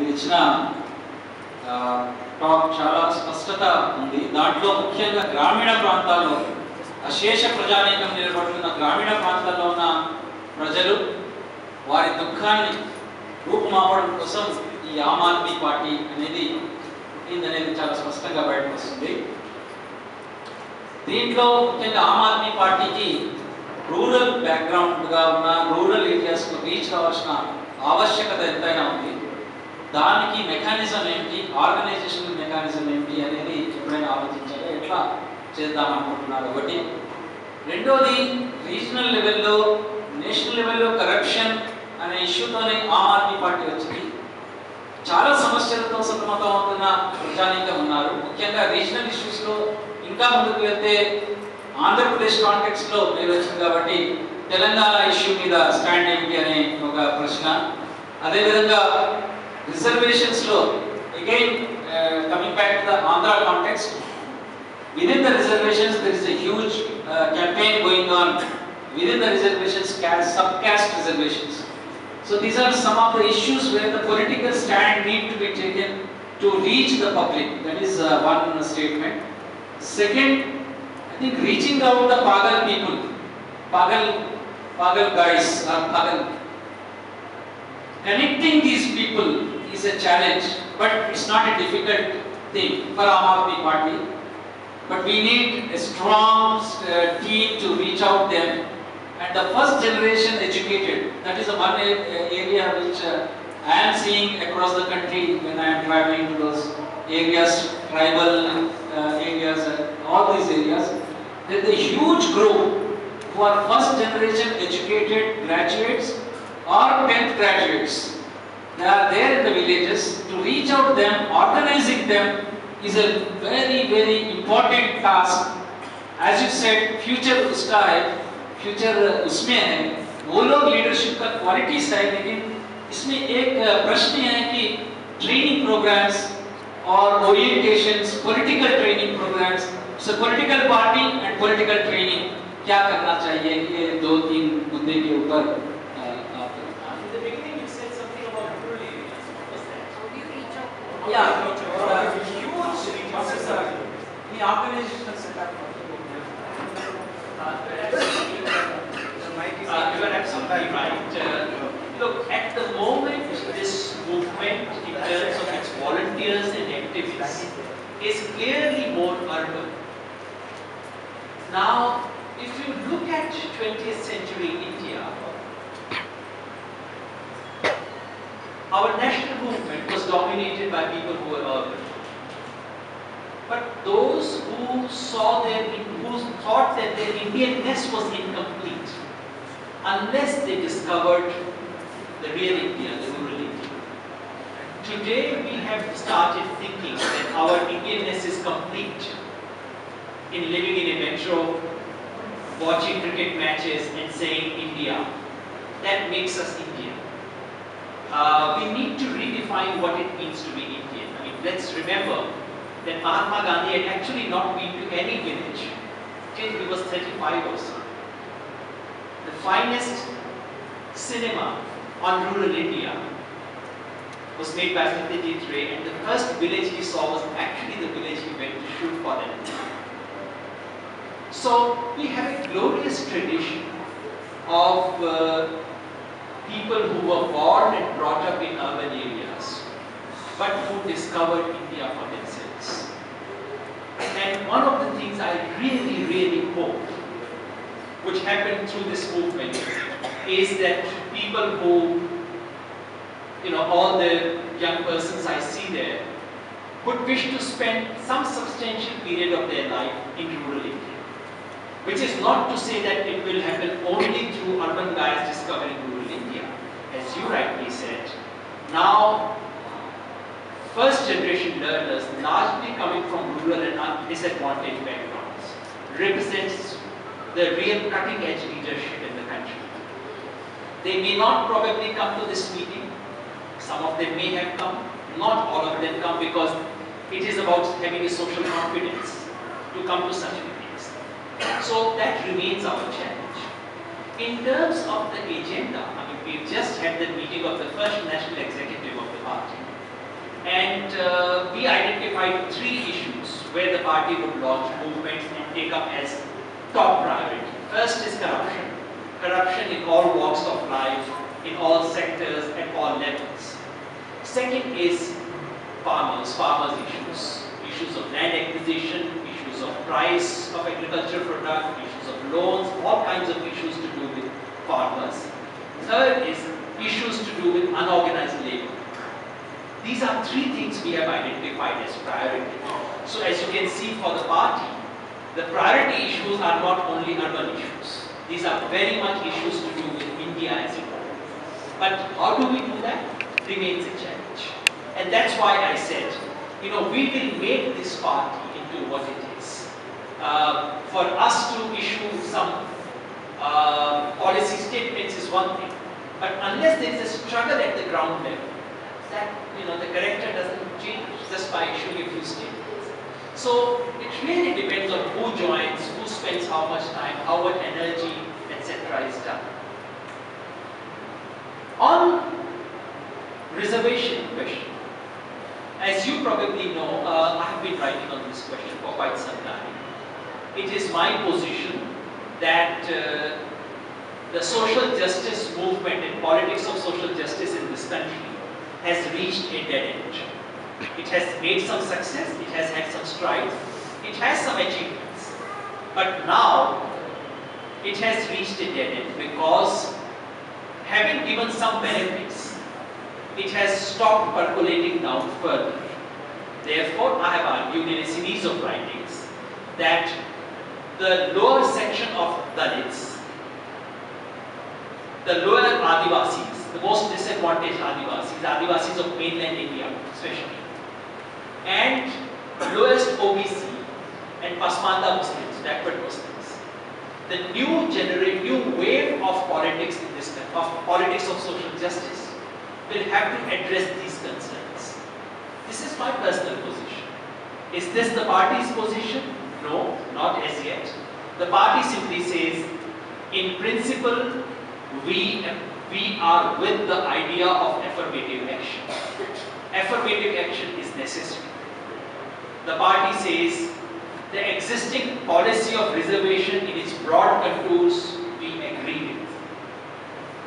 మీరు ఇచ్చిన టాక్ చాలా స్పష్టత ఉంది. దాంట్లో ముఖ్యంగా గ్రామీణ ప్రాంతాల్లో అశేష ప్రజానీకం నిలబడుతున్న గ్రామీణ ప్రాంతాల్లో ఉన్న ప్రజలు వారి దుఃఖాన్ని రూపుమాపడం కోసం ఈ ఆమ్ ఆద్మీ పార్టీ అనేది పుట్టిందనేది చాలా స్పష్టంగా బయటకు వస్తుంది. దీంట్లో ముఖ్యంగా ఆమ్ ఆద్మీ పార్టీకి రూరల్ బ్యాక్గ్రౌండ్గా ఉన్న రూరల్ ఏరియాస్కు రీచ్ కావాల్సిన ఆవశ్యకత ఎంతైనా ఉంది. దానికి మెకానిజం ఏంటి, ఆర్గనైజేషనల్ మెకానిజం ఏంటి అనేది ఎప్పుడైనా ఆలోచించాలి. ఎట్లా చేద్దామనుకుంటున్నారు ఒకటి. రెండోది, రీజనల్ లెవెల్లో నేషనల్ లెవెల్లో కరప్షన్ అనే ఇష్యూతోనే ఆమ్ ఆద్మీ పార్టీ వచ్చింది. చాలా సమస్యలతో సతమతం అవుతున్న ప్రజానీకం ఉన్నారు. ముఖ్యంగా రీజనల్ ఇష్యూస్లో ఇంకా ముందుకు వెళ్తే ఆంధ్రప్రదేశ్ కాంటెక్స్ట్లో మీరు వచ్చింది కాబట్టి తెలంగాణ ఇష్యూ మీద స్టాండ్ ఏంటి అనే ఒక ప్రశ్న. అదేవిధంగా రిజర్వేషన్స్లో again coming back to the Andhra context, within the reservations there is a huge campaign going on within the reservations, subcaste reservations. So these are some of the issues where the political stand need to be taken to reach the public. That is one statement. Second, I think reaching out the Pagal people, Pagal guys or Pagal, connecting these people is a challenge, but it's not a difficult thing for Aam Aadmi Party. But we need a strong team to reach out them, and the first generation educated. That is the one area which I am seeing across the country when I am traveling to those areas, tribal areas, all these areas. There is a huge group who are first generation educated graduates or 10th graduates. They are there in the villages. To reach out them, organizing them is a very, very important task. As you said, future उसका है, future उसमें है. वो लोग leadership का qualities है, लेकिन इसमें एक प्रश्न है कि training programs और orientations, political training programs. So political party and political training क्या करना चाहिए? ये दो तीन मुद्दे के ऊपर yeah, huge processor. The organizational setup. You are absolutely right. Look, at the moment, this movement, in terms of its volunteers and activists, is clearly more urban. Now, if you look at 20th century India, our national movement was dominated by people who were urban. But those who thought that their Indianness was incomplete unless they discovered the real India, the rural India. Today we have started thinking that our Indianness is complete in living in a metro, watching cricket matches and saying India. That makes us Indian. We need to redefine what it means to be Indian. I mean, let's remember that Mahatma Gandhi had actually not been to any village till he was 35 or so. The finest cinema on rural India was made by Satyajit Ray, and the first village he saw was actually the village he went to shoot for them. So we have a glorious tradition of people who were born and brought up in urban areas, but who discovered India for themselves. And one of the things I really, really hope which happened through this movement is that people who, all the young persons I see there, would wish to spend some substantial period of their life in rural India. Which is not to say that it will happen only through urban guys discovering rural India. As you rightly said, now first generation learners, largely coming from rural and disadvantaged backgrounds, represents the real cutting edge leadership in the country. They may not probably come to this meeting. Some of them may have come, not all of them come, because it is about having a social confidence to come to such meetings. So that remains our challenge. In terms of the agenda, I mean, we've just had the meeting of the first national executive of the party. identified 3 issues where the party would launch movements and take up as top priority. First is corruption. Corruption in all walks of life, in all sectors, at all levels. Second is farmers issues of land acquisition, issues of price of agricultural product, issues of loans, all kinds of issues to do with farmers. Third is issues to do with unorganized labor. These are 3 things we have identified as priority. So as you can see for the party, the priority issues are not only urban issues. These are very much issues to do with India as a whole. But how do we do that? Remains a challenge. And that's why I said, we will make this party into what it is. For us to issue some policy statements is one thing, but unless there is a struggle at the ground level, that the character doesn't change just by issuing a few statements. So it really depends on who joins, who spends how much time, how much energy, etc. is done. On reservation question, as you probably know, I have been writing on this question for quite some time. It is my position that the social justice movement and politics of social justice in this country has reached a dead end. It has made some success, it has had some strides, it has some achievements. But now, it has reached a dead end because having given some benefits, it has stopped percolating down further. Therefore, I have argued in a series of writings that the lower section of Dalits, the lower Adivasis, the most disadvantaged Adivasis of mainland India especially, and lowest OBC and Pasmanda Muslims, backward Muslims, the new wave of politics in this country, of politics of social justice, will have to address these concerns. This is my personal position. Is this the party's position? No, not as yet. The party simply says, in principle, we are with the idea of affirmative action. Affirmative action is necessary. The party says the existing policy of reservation in its broad contours we agree with.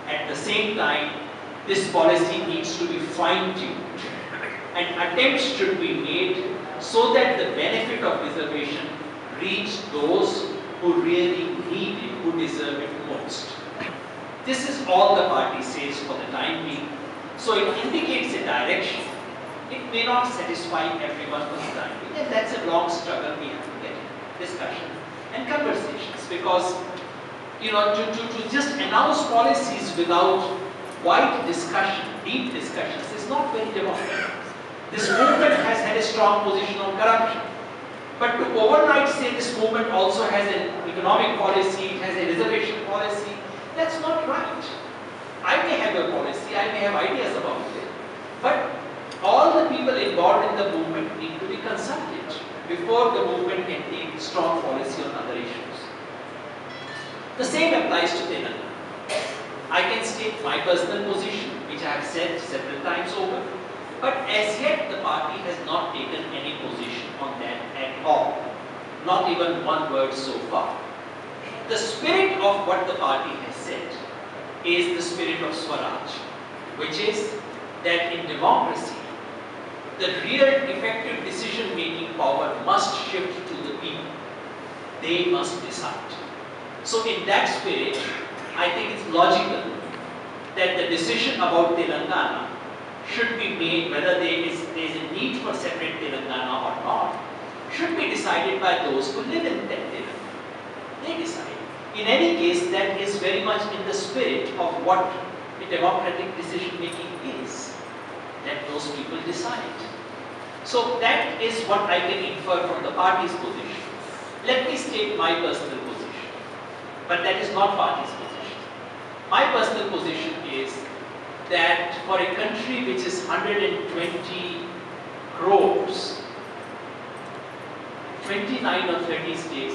At the same time, this policy needs to be fine-tuned and attempts should be made so that the benefit of reservation reach those who really need it, who deserve it most. This is all the party says for the time being. So it indicates a direction. It may not satisfy everyone for the time being, and that's a long struggle we have to get in discussion and conversations, because to just announce policies without wide discussion, deep discussions is not very democratic. This movement has had a strong position on corruption, but to overnight say this movement also has an economic policy, it has a reservation policy, that's not right. I may have a policy, I may have ideas about it, but all the people involved in the movement need to be consulted before the movement can take strong policy on other issues. The same applies to Telangana. I can state my personal position, which I have said several times over, but as yet the party has not taken any position on that at all. Not even one word so far. The spirit of what the party has said is the spirit of Swaraj, which is that in democracy, the real effective decision-making power must shift to the people. They must decide. So in that spirit, I think it's logical that the decision about Telangana should be made, whether there is a need for separate Telangana or not, should be decided by those who live in that Telangana. They decide. In any case, that is very much in the spirit of what a democratic decision-making is, that those people decide. So that is what I can infer from the party's position. Let me state my personal position, but that is not party's position. My personal position is that for a country which is 120 crores, 29 or 30 states,